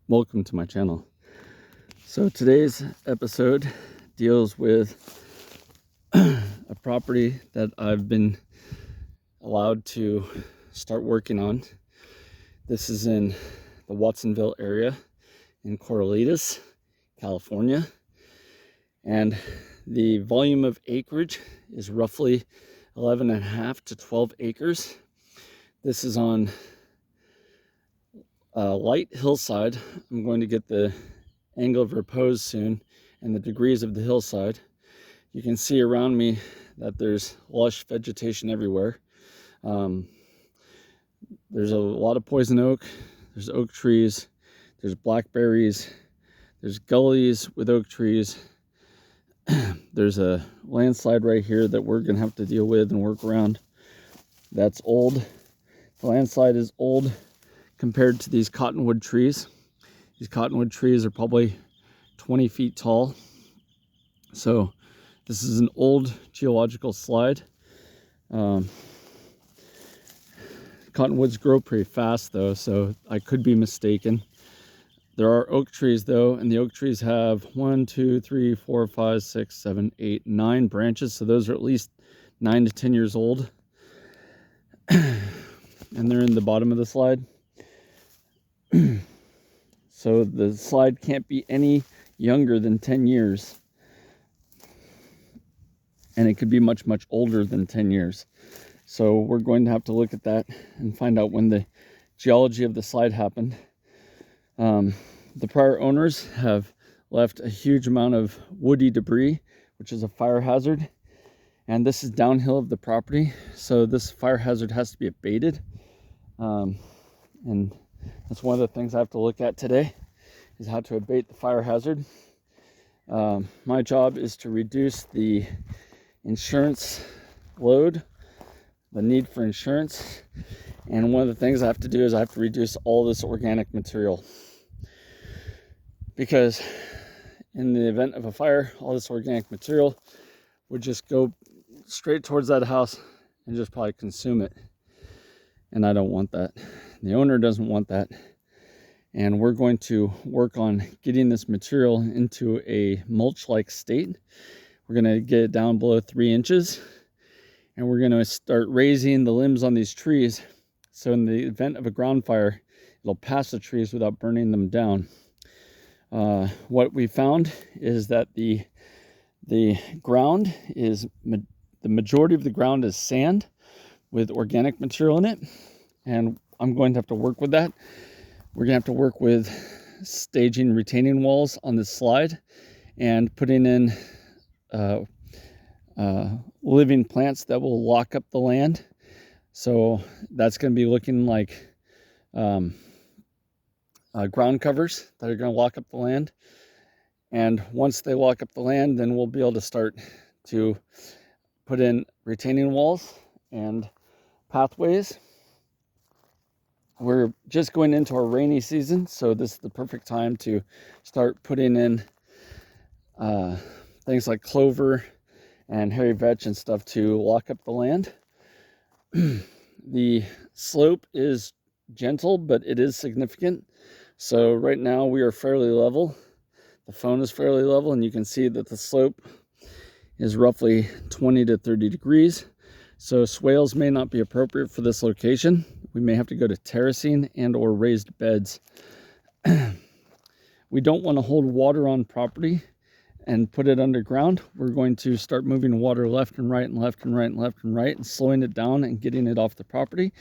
Welcome to my channel. So today's episode deals with a property that I've been allowed to start working on. This is in the Watsonville area in Corralitos, California, and the volume of acreage is roughly 11.5 to 12 acres. This is on light hillside. I'm going to get the angle of repose soon and the degrees of the hillside. You can see around me that there's lush vegetation everywhere. There's a lot of poison oak, there's oak trees, there's blackberries, there's gullies with oak trees. There's a landslide right here that we're gonna have to deal with and work around. That's old. The landslide is old compared to these cottonwood trees. These cottonwood trees are probably 20 feet tall. So this is an old geological slide. Cottonwoods grow pretty fast though, so I could be mistaken. There are oak trees though, and the oak trees have 1, 2, 3, 4, 5, 6, 7, 8, 9 branches. So those are at least 9 to 10 years old. And they're in the bottom of the slide. So the slide can't be any younger than 10 years. And it could be much, much older than 10 years. So we're going to have to look at that and find out when the geology of the slide happened. The prior owners have left a huge amount of woody debris, which is a fire hazard. And this is downhill of the property. So this fire hazard has to be abated. And that's one of the things I have to look at today, is how to abate the fire hazard. My job is to reduce the insurance load, the need for insurance. And one of the things I have to do is I have to reduce all this organic material. Because in the event of a fire, all this organic material would just go straight towards that house and just probably consume it. And I don't want that. The owner doesn't want that. And we're going to work on getting this material into a mulch-like state. We're going to get it down below 3 inches. And we're going to start raising the limbs on these trees. So in the event of a ground fire, it'll pass the trees without burning them down. What we found is that the ground is, the majority of the ground is sand with organic material in it. And I'm going to have to work with that. We're going to have to work with staging retaining walls on this slide and putting in living plants that will lock up the land. So that's going to be looking like ground covers that are going to lock up the land. And once they lock up the land, then we'll be able to start to put in retaining walls and pathways. We're just going into our rainy season, so this is the perfect time to start putting in things like clover and hairy vetch and stuff to lock up the land. The slope is gentle, but it is significant. So right now we are fairly level. The phone is fairly level, and you can see that the slope is roughly 20 to 30 degrees. So swales may not be appropriate for this location. We may have to go to terracing and or raised beds. We don't want to hold water on property and put it underground. We're going to start moving water left and right and left and right and left and right and slowing it down and getting it off the property.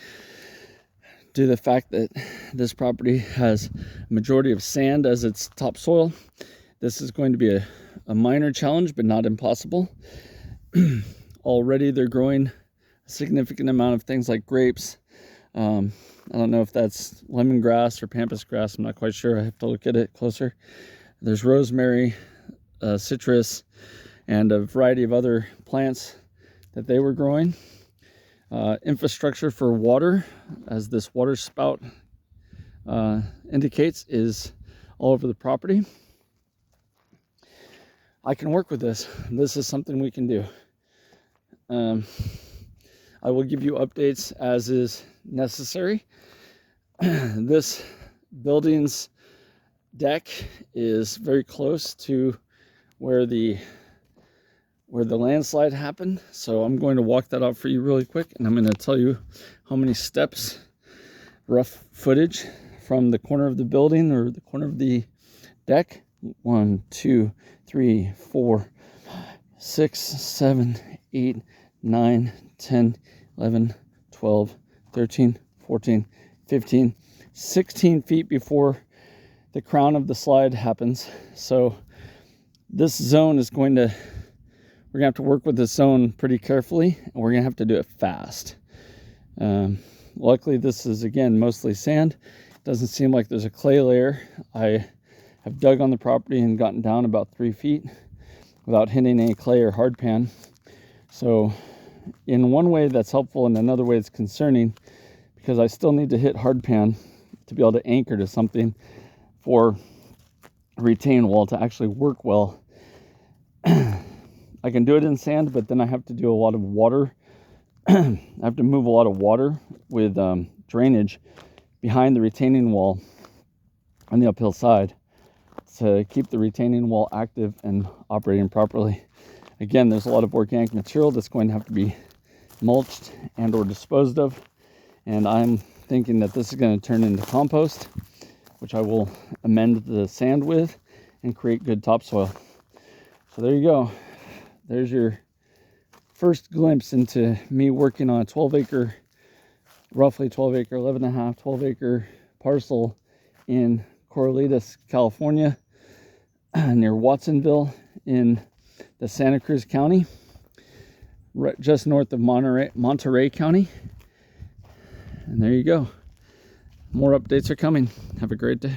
Due to the fact that this property has a majority of sand as its topsoil, this is going to be a minor challenge, but not impossible. Already they're growing a significant amount of things like grapes. I don't know if that's lemongrass or pampas grass. I'm not quite sure. I have to look at it closer. There's rosemary, citrus, and a variety of other plants that they were growing. Infrastructure for water, as this water spout indicates, is all over the property. I can work with this. This is something we can do. I will give you updates as is necessary. This building's deck is very close to where the landslide happened. So I'm going to walk that out for you really quick, and I'm going to tell you how many steps, rough footage from the corner of the building or the corner of the deck. 1, 2, 3, 4, 6, 7, 8, 9, 10, 11, 12, 13, 14, 15, 16 feet before the crown of the slide happens. So this zone is we're gonna have to work with this zone pretty carefully, and we're gonna have to do it fast. Luckily, this is, again, mostly sand. It doesn't seem like there's a clay layer. I have dug on the property and gotten down about 3 feet without hitting any clay or hard pan. So in one way that's helpful, and another way it's concerning, because I still need to hit hard pan to be able to anchor to something for a retaining wall to actually work well. I can do it in sand, but then I have to do a lot of water. I have to move a lot of water with drainage behind the retaining wall on the uphill side to keep the retaining wall active and operating properly. Again, there's a lot of organic material that's going to have to be mulched and or disposed of, and I'm thinking that this is going to turn into compost, which I will amend the sand with and create good topsoil. So there you go. There's your first glimpse into me working on a 12-acre, roughly 12-acre, 11.5, 12-acre parcel in Corralitos, California, near Watsonville in the Santa Cruz County, right just north of Monterey County. And there you go. More updates are coming. Have a great day.